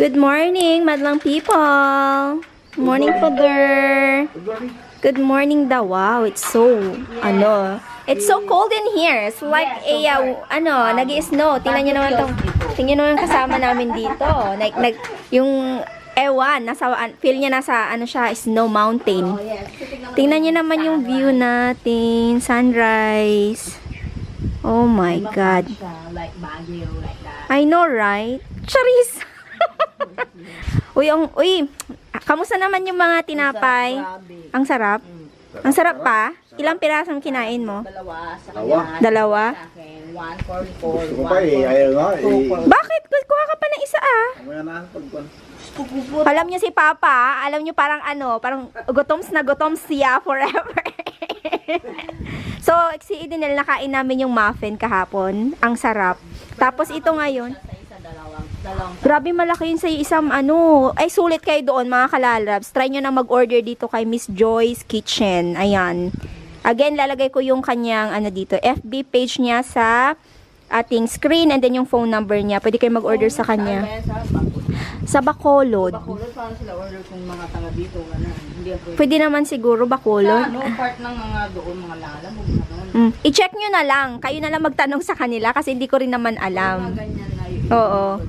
Good morning, madlang people. Morning, father. Good morning daw. Wow, it's so, it's so cold in here. It's like nag-i-snow. Tingnan nyo naman tong, tingnan nyo yung kasama namin dito. Yung ewan, feel niya nasa, snow mountain. Tingnan nyo naman yung view natin. Sunrise. Oh my God. I know, right? Charis! Uy, kamusta naman yung mga tinapay? Ang sarap? Ang sarap pa? Ilang pirasong kinain mo? Dalawa? Gusto ko pa ayaw nga Bakit? Kuha ka pa ng isa Mamaya na, Alam niyo si Papa, alam niyo parang gutoms na gutoms siya forever. So, si Idenel, nakain namin yung muffin kahapon. Ang sarap. Tapos ito ngayon. Grabe malaki yun sa isang Ay, sulit kayo doon mga kalalabs. Try nyo na mag-order dito kay Miss Joy's Kitchen. Ayan. Again, lalagay ko yung kanyang dito. FB page niya sa ating screen and then yung phone number niya. Pwede kayo mag-order sa kanya. Sa Bacolod. Bacolod, paano sila order kung mga taga dito? Pwede naman siguro Bacolod. Part ng mga doon, mga lalamog. I-check nyo na lang. Kayo na lang magtanong sa kanila kasi hindi ko rin naman alam. Oo.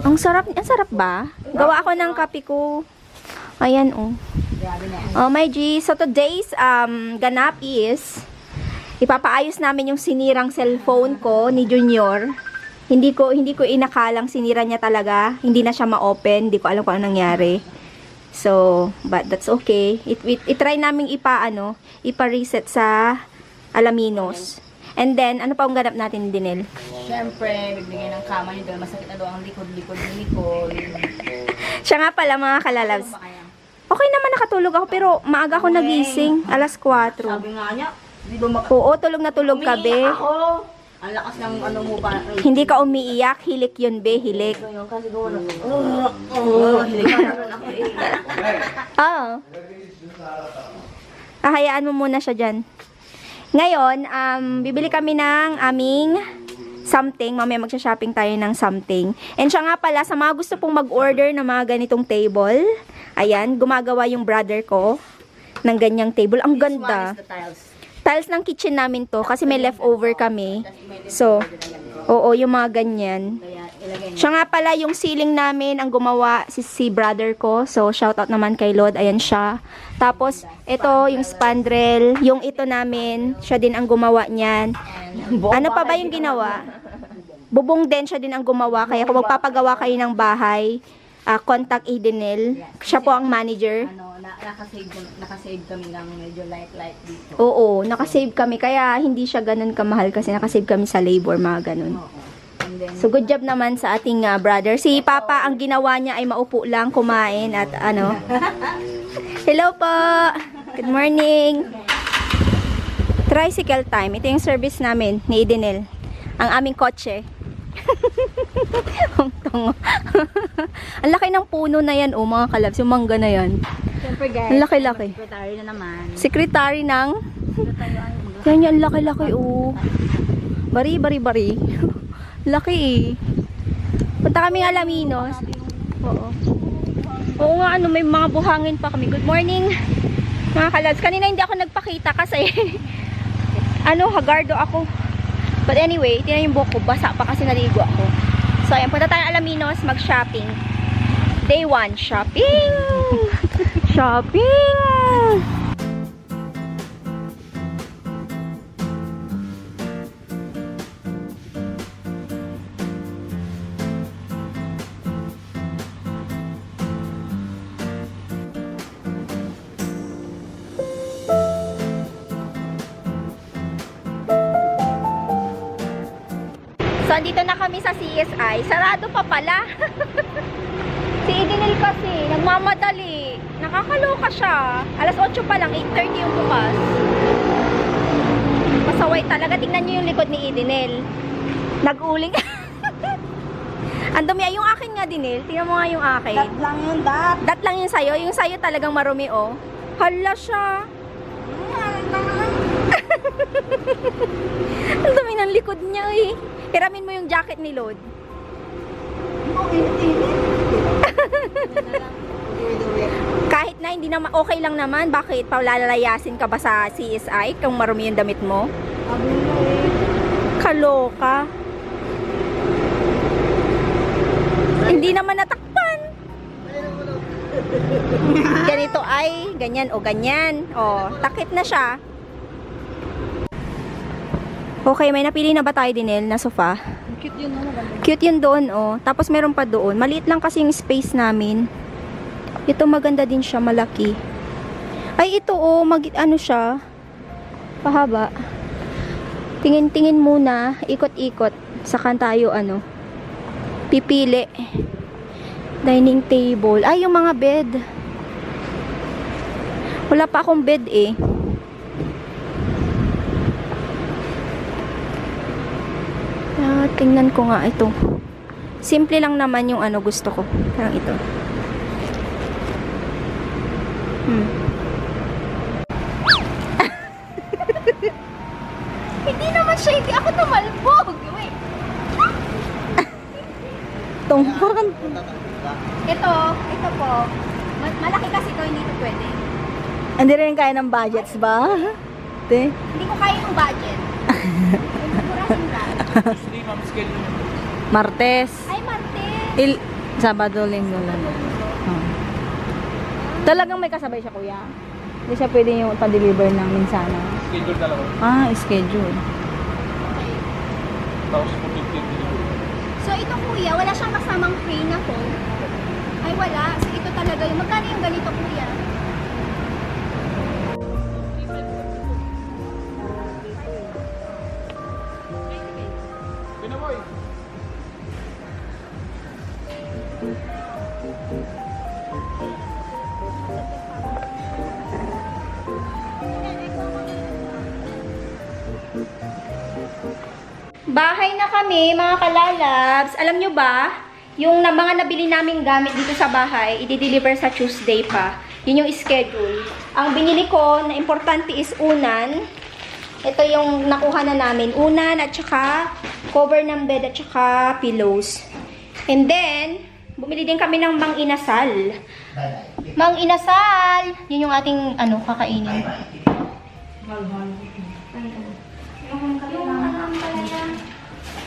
Ang sarap ba? Gawa ako ng kape ko. Ayan, oh. Oh, my G. So, today's ganap is ipapaayos namin yung sinirang cellphone ko ni Junior. Hindi ko inakalang sinira niya talaga. Hindi na siya ma-open. Hindi ko alam kung anong nangyari. So, but that's okay. I-try naming ipa-reset sa Alaminos. And then, ano pa ang ganap natin, Dinel? Siyempre, bibigyan ng kama niyo dahil masakit na daw ang likod-likod ni Nicole. Siya nga pala, mga kalalabs. Okay naman nakatulog ako, pero maaga ako nagising. Alas 4. Sabi nga niya, di ba Oo, tulog na tulog ka, be. ako. Ang lakas ng mo pa. Hindi ka umiiyak, hilik yun, be, hilik. Kasi gawa na. Hilig ka naman ako Oo. Hayaan mo muna siya dyan. Ngayon, bibili kami ng aming something. Mamaya magsha-shopping tayo ng something. And siya nga pala, sa mga gusto pong mag-order ng mga ganitong table, ayan, gumagawa yung brother ko ng ganyang table. Ang ganda. Tiles ng kitchen namin to kasi may leftover kami. So, oo, yung mga ganyan. Siya nga pala yung ceiling namin ang gumawa si brother ko. So, shout out naman kay Lord. Ayan siya. Tapos, ito yung spandrel. Yung ito namin, siya din ang gumawa niyan. Ano pa ba yung ginawa? Bubong din, siya din ang gumawa. Kaya kung magpapagawa kayo ng bahay, contact Idenel. Siya po ang manager. Nakasave kami ng medyo light dito. Oo, nakasave kami. Kaya hindi siya ganun kamahal kasi nakasave kami sa labor, mga ganun. So, good job naman sa ating brother. Si Papa, ang ginawa niya ay maupo lang, kumain at Hello po! Good morning! Tricycle time. Ito yung service namin ni Idenel. Ang aming kotse. Ang laki ng puno na yan, mga kalabs. Yung mangga na yan. Siyempre guys, ang laki-laki. secretary na naman. Secretary ng? Yan yung laki-laki, Bari. Laki Punta kami ng Alaminos. Oo. Oo nga, may mga buhangin pa kami. Good morning, mga kalabs. Kanina hindi ako nagpakita kasi hagardo ako. But anyway, tingnan yung buhok ko. Basa pa kasi naligo ako. So, ayan. Punta tayo ng Alaminos mag-shopping. Day 1, shopping! Shopping! So, andito na kami sa CSI. Sarado pa pala. Si Idenel kasi, nagmamadali. Nakakaloka siya. Alas 8 pa lang, 8:30 yung bukas. Pasaway talaga. Tingnan nyo yung likod ni Idenel. Nag-uling. Andumi, yung akin nga, Dinel. Tingnan mo nga yung akin. Dat lang yun, dat. Dat lang yung sayo. Yung sayo talagang marumi, Hala siya. Ang dami ng likod niya, Hiramin mo yung jacket ni Lord. Init. Kahit na hindi naman, okay lang naman. Bakit? Paulalayasin ka ba sa CSI kung marumi yung damit mo? Kaloka. Hindi naman natakpan. Ganito ay, ganyan o ganyan. O, takip na siya. Okay, may napili na ba tayo, Dinel, na sofa? Cute yun, no? Cute yun doon, oh. Tapos meron pa doon. Maliit lang kasi yung space namin. Ito maganda din siya, malaki. Ay, ito, oh, ano siya. Pahaba. Tingin-tingin muna, ikot-ikot. Saka tayo, pipili. Dining table. Ay, yung mga bed. Wala pa akong bed, eh. Tingnan ko nga ito. Simple lang naman yung gusto ko. Parang ito. Hindi naman siya, hindi ako tumalbog. Wait. Tungkol. Ito po. Malaki kasi ito, hindi ito pwede. Hindi rin kaya ng budgets ba? Te? Hindi ko kaya yung budget. Martes. Ay, Marte. Sabado, linggo lang. Talagang may kasabay siya, kuya. Hindi siya pwede yung pa-deliver ng minsana. Schedule talaga. Schedule. Tapos po 15 So, ito kuya, wala siyang kasamang free na to. Ay, wala. So, ito talaga yung, magkano yung ganito kuya? Pinaboy. Bahay na kami, mga kalalabs. Alam nyo ba, yung mga nabili naming gamit dito sa bahay, i-deliver sa Tuesday pa. Yun yung schedule. Ang binili ko na importante is unan. Ito yung nakuha na namin. Unan at saka cover ng bed at saka pillows. And then, bumili din kami ng mang inasal. Mang inasal! Yun yung ating kakainin.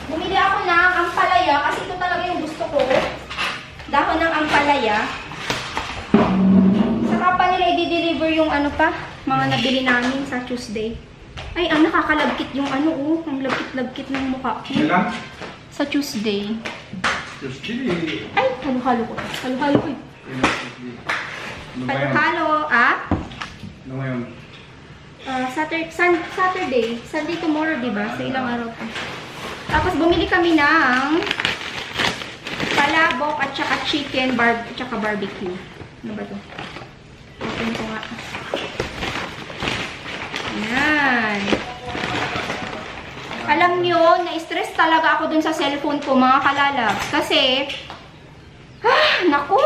Bumili ako ng ampalaya kasi ito talaga yung gusto ko. Dahon ng ampalaya. Saka pa nila i-deliver yung mga nabili namin sa Tuesday. Ay, ang nakakalagkit yung ang lagkit-lagkit ng mukha ko. Kailan? Sa Tuesday. Tuesday. Ay, halo-halo ko. Halo-halo ko eh. Ano ba yun? Halo-halo, Ano ngayon? Saturday. Sunday tomorrow, diba? Sa ilang araw pa. Tapos bumili kami ng palabok at saka chicken, at saka barbecue. Ano ba to? Open ko nga. Ayan. Alam nyo, na-stress talaga ako dun sa cellphone ko, mga kalalabs. Kasi, naku,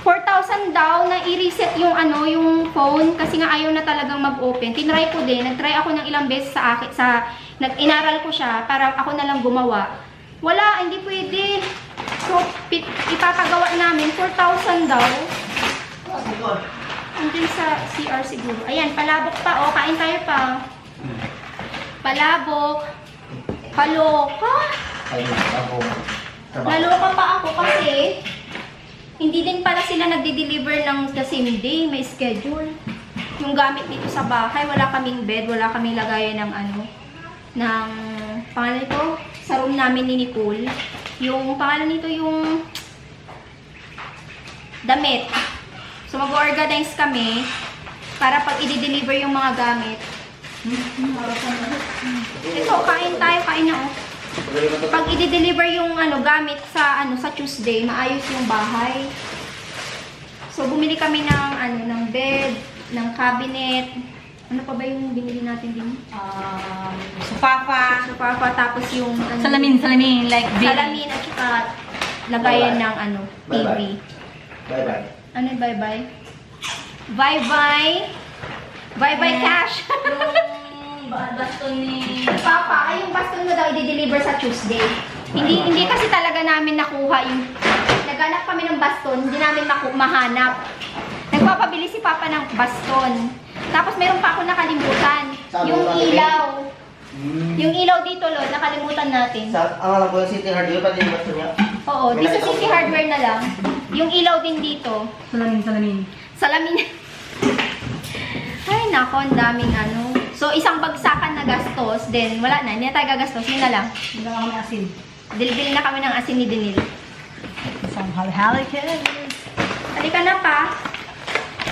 4,000 daw na i-reset yung yung phone kasi nga ayaw na talagang mag-open. Tinry ko din, nag-try ako ng ilang beses sa akin, inaral ko siya para ako na lang gumawa. Wala, hindi pwede. So, ipapagawa namin, 4,000 daw. Andun sa CR siguro. Ayan, palabok pa. Kain tayo pa. Palabok. Kaloka. Naloka pa ako kasi hindi din pala sila nagde-deliver ng the same day. May schedule. Yung gamit dito sa bahay, wala kaming bed, wala kaming lagayan ng ng pangalan nito, sa room namin ni Nicole. Yung pangalan nito yung damit. So mag-organize kami para pag i-deliver yung mga gamit. Ito, kain tayo, kain na Pag i-deliver yung gamit sa sa Tuesday, maayos yung bahay. So bumili kami ng bed, ng cabinet. Ano pa ba yung binili natin din? Sofafa. Tapos yung Salamin, like salamin at saka lagayan ng TV. Bye-bye. Ano yung bye-bye? Bye-bye! Bye-bye cash! Yung baston ni Papa, ay yung baston mo daw i-deliver sa Tuesday. Hindi kasi talaga namin nakuha yung naghanap kami ng baston, hindi namin mahanap. Nagpapabili si Papa ng baston. Tapos meron pa ako nakalimutan. Yung ilaw. Yung ilaw dito, Lord, nakalimutan natin. Ang alam ko yung City Hardware, pati yung gusto niya. Oo, di sa City Hardware na lang. Yung ilaw din dito. Salamin. Salamin. Ay, nako, ang daming ano. So, isang bagsakan na gastos, then wala na, hindi na tayo gagastos, yun na lang. Hindi na kami asin. Dilbili na kami ng asin ni Dinil. Isang hali-hali Halika na pa.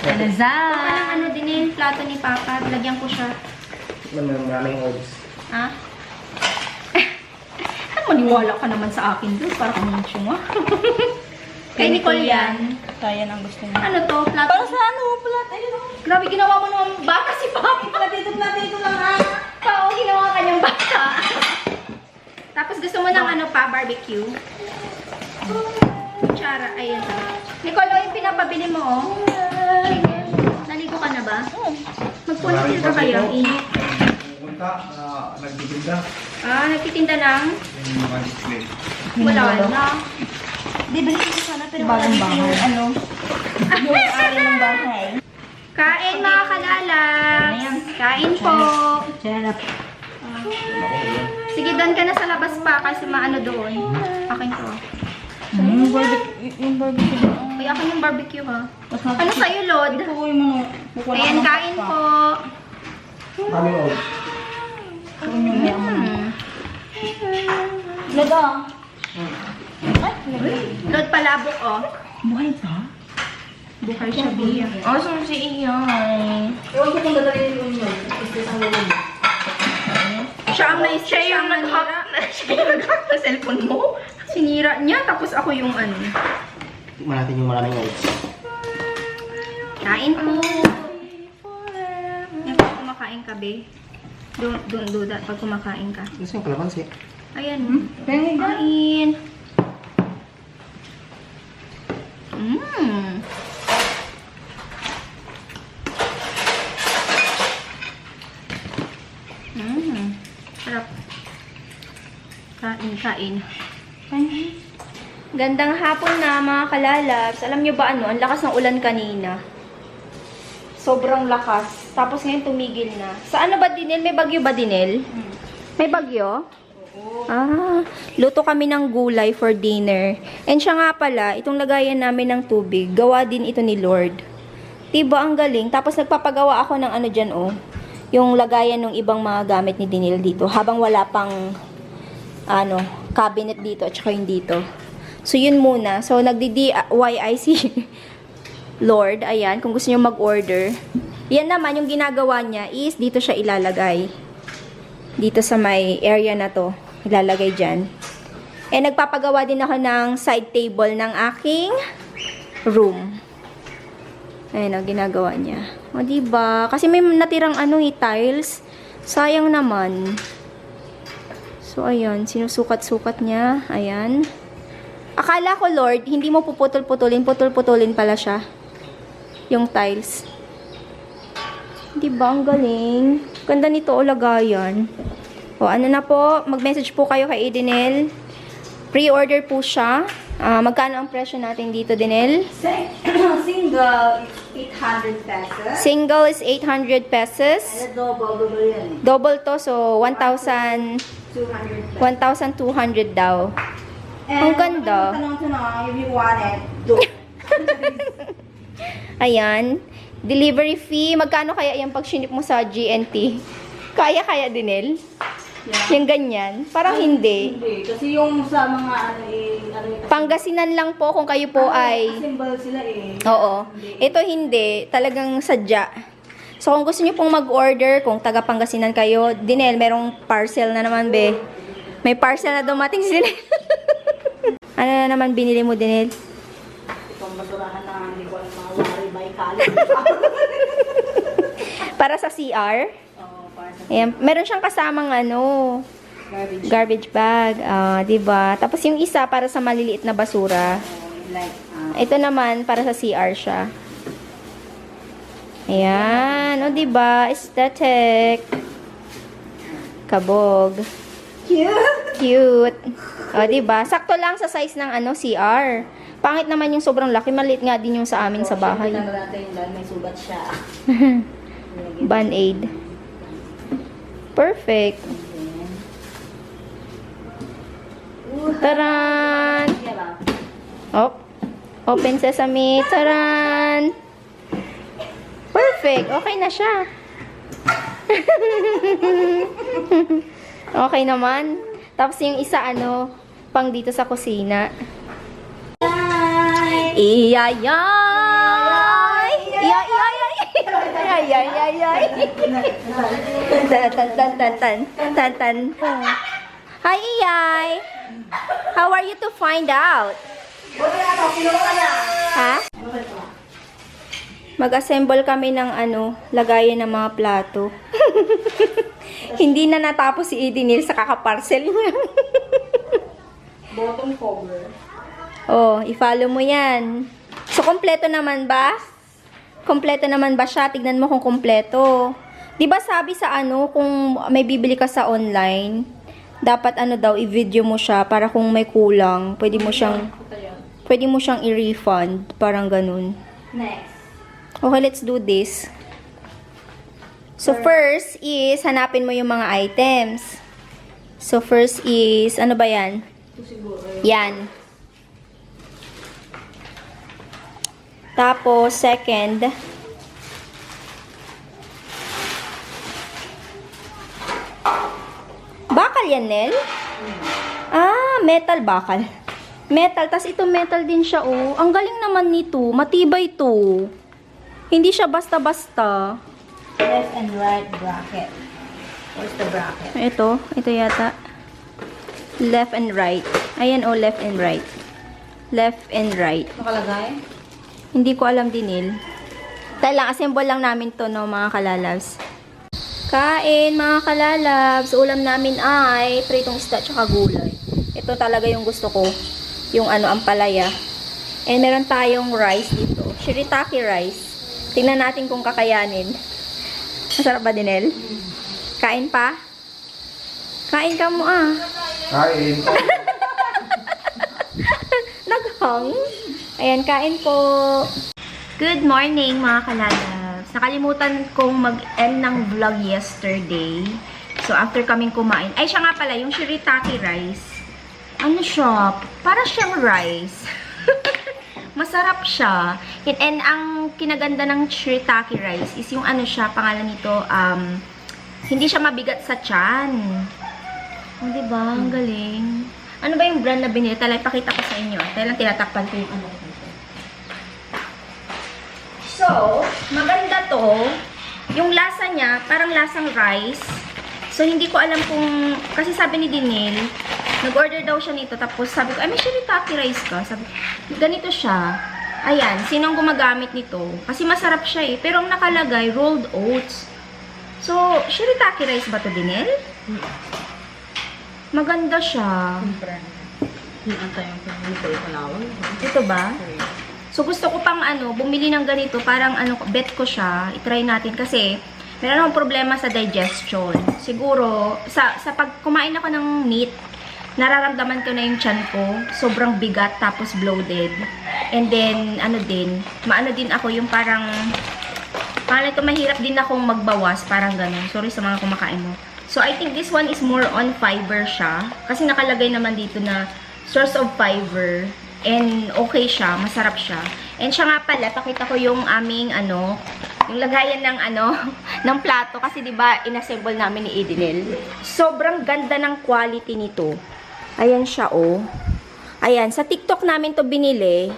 Alaza! Baka ng ano Dinil, plato ni Papa, lagyan ko siya. Maraming odds. Ha? Ano, maniwala ka naman sa akin doon, para kang chunga. Kay Nicole yan. Kaya ang gusto niya. Ano to, plato? Para sa ano? Plat, ayun o. Grabe, ginawa mo naman bata si Papa. Platito lang ha. Oo, ginawa ka niyang bata. Tapos gusto mo ng ano pa, barbecue. Kutsara, ayan. Nicole, yung pinapabili mo, oh. Naligo ka na ba? Magpunitil ka kayo, ang init. Pupunta, nagtitinda. Ah, nagtitinda ng? Yung mga display. Wala na. Di ba ito sana pero bagong bahay? Ano? Yung ari ng bahay. Kain mga kalalabs. Kain po. Sarap. Sige, doon ka na sa labas pa kasi maano doon. Akin to. Yung barbecue. Ay, akin yung barbecue ha. Mas Ano sa'yo, Lord? Ito ko yung mga... Ayan, kain po. Maraming odds. Kung yung yaman. Laga. Ay, Lord, palabok, oh. buhay pa? Bukay siya, Bia. Oh, so si Iyan. Ewan ko kung dadalhin ko yun. Isang lalong. Siya ang siya yung nag-hack. Siya yung nag-hack sa cellphone mo. Sinira niya, tapos ako yung ano. Tingnan natin yung maraming odds. Kain po. Yan pag kumakain ka, be. Doon, pag kumakain ka. Gusto yung kalamansi. Ayan. Pengen ka? Kain. Mmm. Sarap. Kain. Gandang hapon na mga kalalabs. Alam nyo ba ano, ang lakas ng ulan kanina. Sobrang lakas. Tapos ngayon tumigil na. Sa ano ba, Dinel? May bagyo ba, Dinel? May bagyo? Ah, luto kami ng gulay for dinner. And siya nga pala, itong lagayan namin ng tubig, gawa din ito ni Lord. Diba, ang galing. Tapos nagpapagawa ako ng ano dyan, oh. Yung lagayan ng ibang mga gamit ni Dinil dito. Habang wala pang, ano, cabinet dito at saka yung dito. So, yun muna. So, nagdi-DIY si Lord. Ayan, kung gusto nyo mag-order. Yan naman, yung ginagawa niya is dito siya ilalagay. Dito sa may area na to. Ilalagay dyan. And nagpapagawa din ako ng side table ng aking room. Ayan ang ginagawa niya. O, diba? Kasi may natirang ano tiles. Sayang naman. So, ayan. Sinusukat-sukat niya. Ayan. Akala ko, Lord, hindi mo puputol-putulin. Putol-putulin pala siya. Yung tiles. Diba? Ang galing. Ganda nito o lagayan. O, ano na po. Mag-message po kayo kay Dinel. Pre-order po siya. Magkano ang presyo natin dito, Dinel? Single is 800 pesos. Single is 800 pesos. And double yan eh. Double to, so 1,200 200 pesos. daw. Ang ganda. Tanong ko na, if you want it, do. Ayan. Delivery fee. Magkano kaya yung pag sinip mo sa GNT? Kaya Dinel? Yeah. Yung ganyan? Parang hindi. Hindi, kasi yung sa mga ano Pangasinan lang po kung kayo po ay... symbol sila eh. Oo. Ito hindi. Talagang sadya. So, kung gusto niyo pong mag-order, kung taga Pangasinan kayo, Dinel, merong parcel na naman, be. May parcel na dumating sila. Ano na naman binili mo, Dinel? Itong basurahan na hindi ko alam mga wari by kali. Para sa CR. Oo, para sa Ayan. Meron siyang kasamang garbage bag. Diba? Tapos yung isa para sa maliliit na basura. like, Ito naman para sa CR siya. Ayan. O, diba? Aesthetic. Kabog. cute! Cute. O, diba? Sakto lang sa size ng CR. Pangit naman yung sobrang laki. Maliit nga din yung sa amin sa bahay. Tingnan natin yung dahil may sugat siya. Band-aid. Perfect. Taran! Oh. Open sesame. Taran! Perfect. Okay na siya. Okay naman. Tapos yung isa, pang dito sa kusina. Iyayay! Iyayay! Iyayay! Tan tan tan tan tan tan tan. Hi, Iyay! How are you to find out? Ha? Mag-assemble kami ng lagayan ng mga plato. Hindi na natapos si Edinil sa kakaparcel niya. Bottom cover. Oh, i-follow mo yan. So, kompleto naman ba? Kompleto naman ba siya? Tignan mo kung kompleto. Di ba sabi sa kung may bibili ka sa online, dapat daw, i-video mo siya para kung may kulang, pwede mo siyang i-refund. Parang ganun. Next. Okay, let's do this. So, first is, hanapin mo yung mga items. So, first is, ano ba yan? Yan. Tapos, second, bakal yan, Nel? Ah, metal bakal. Metal. Tapos, ito metal din siya, oh. Ang galing naman nito. Matibay to. Hindi siya basta-basta. Left and right bracket. Where's the bracket? Ito yata. Left and right. Ayan, oh, left and right. Left and right. Nakalagay? Hindi ko alam din, Nil. Dahil lang, assemble lang namin to, no, mga kalalabs. Kain, mga kalalabs. Ulam namin ay pritong isda tsaka gulay. Ito talaga yung gusto ko. Yung ampalaya. And meron tayong rice dito. Shirataki rice. Tingnan natin kung kakayanin. Masarap ba, Dinel? Kain pa? Kain ka mo, ah. Kain. Naghang. Ayan, kain po. Good morning, mga kalalabs. Nakalimutan kong mag-end ng vlog yesterday. So, after kaming kumain. Ay, siya nga pala, yung shirataki rice. Ano siya? Para siyang rice. Masarap siya. And ang kinaganda ng shirataki rice is yung siya, pangalan nito, hindi siya mabigat sa tiyan. Oh, diba? Ang galing. Ano ba yung brand na binili? Tala, ipakita ko sa inyo. Tala, tinatakpan ko yung So, maganda to. Yung lasa niya, parang lasang rice. So, hindi ko alam kung, kasi sabi ni Dinil, nag-order daw siya nito, tapos sabi ko, ay, may shirataki rice ka. Sabi ko, ganito siya. Ayan, sinong gumagamit nito? Kasi masarap siya eh. Pero ang nakalagay, rolled oats. So, shirataki rice ba to, Dinil? Maganda siya. Ito ba? So, gusto ko pang bumili ng ganito, parang bet ko siya, itry natin kasi meron akong problema sa digestion. Siguro, sa pag kumain ako ng meat, nararamdaman ko na yung tiyan ko, sobrang bigat, tapos bloated. And then, maano din ako yung parang mahirap din akong magbawas, parang ganun. Sorry sa mga kumakain mo. So, I think this one is more on fiber siya. Kasi nakalagay naman dito na source of fiber. And okay siya, masarap siya. And siya nga pala, pakita ko yung aming yung lagayan ng ng plato kasi 'di ba inassemble namin ni Edinel. Sobrang ganda ng quality nito. Ayan siya, oh. Ayan, sa TikTok namin to binili.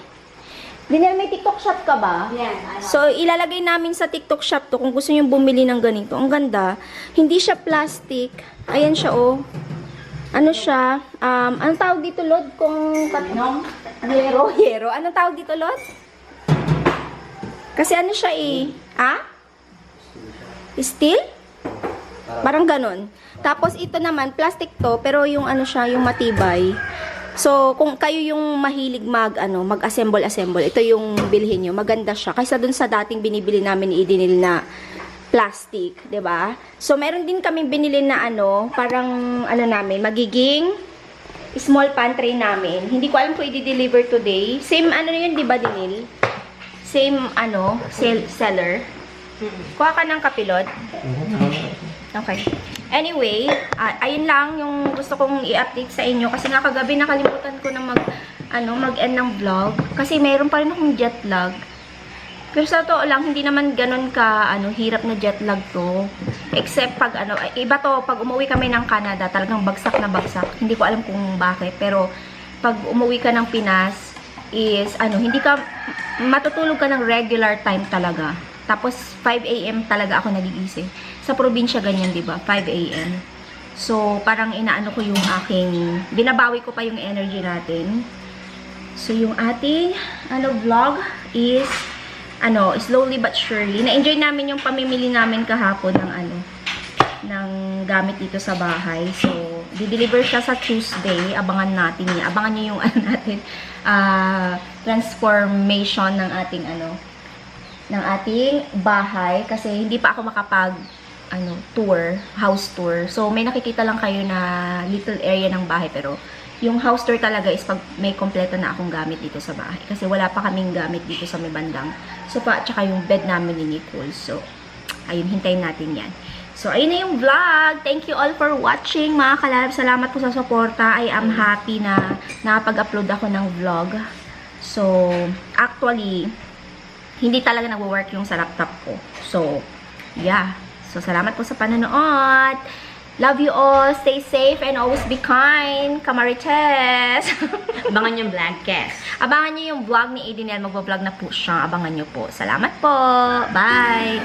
Dinel, may TikTok shop ka ba? Yes. So, ilalagay namin sa TikTok shop to kung gusto niyo bumili ng ganito. Ang ganda. Hindi siya plastic. Ayan siya, oh. Ano siya? Anong tawag dito, Lord? Kung Yero. Anong tawag dito, Lord? Kasi ano siya eh? Steel? Parang ganun. Tapos ito naman, plastic to, pero yung siya, yung matibay. So, kung kayo yung mahilig mag-assemble, ito yung bilhin nyo. Maganda siya. Kaysa dun sa dating binibili namin ni Edinil na plastic, 'di ba? So, meron din kaming binili na parang namin, magiging small pantry namin. Hindi ko alam kung i-deliver today. Same ano yun, di ba, Dinil? Same, seller. Kuha ka ng kapilot. Okay. Anyway, ayun lang yung gusto kong i-update sa inyo. Kasi nga kagabi nakalimutan ko na mag-end ng vlog. Kasi mayroon pa rin akong jet lag. Pero sa totoo lang, hindi naman ganun ka, hirap na jet lag to. Except pag, iba to, pag umuwi kami ng Canada, talagang bagsak na bagsak. Hindi ko alam kung bakit. Pero, pag umuwi ka ng Pinas, is, hindi ka, matutulog ka ng regular time talaga. Tapos, 5 AM talaga ako nagigising. Sa probinsya, ganyan, di ba? 5 AM. So, parang inaano ko yung aking, binabawi ko pa yung energy natin. So, yung ating, vlog is, slowly but surely. Na-enjoy namin yung pamimili namin kahapon ng gamit dito sa bahay. So, di-deliver siya sa Tuesday. Abangan natin niya. Abangan niyo yung transformation ng ating ng ating bahay kasi hindi pa ako makapag house tour. So, may nakikita lang kayo na little area ng bahay pero yung house tour talaga is pag may kompleto na akong gamit dito sa bahay. Kasi wala pa kaming gamit dito sa may bandang sofa at saka yung bed namin ni Nicole. So, ayun, hintayin natin yan. So, ayun na yung vlog. Thank you all for watching, mga kalab. Salamat po sa suporta. I am happy na nakapag-upload ako ng vlog. So, actually, hindi talaga nagwo-work yung sa laptop ko. So, yeah. So, salamat po sa panonood. Love you all. Stay safe and always be kind. Kamarites. Abangan yung vlog, Kes. Abangan niyo yung vlog ni Aiden. Magvo-vlog na po siya. Abangan niyo po. Salamat po. Bye.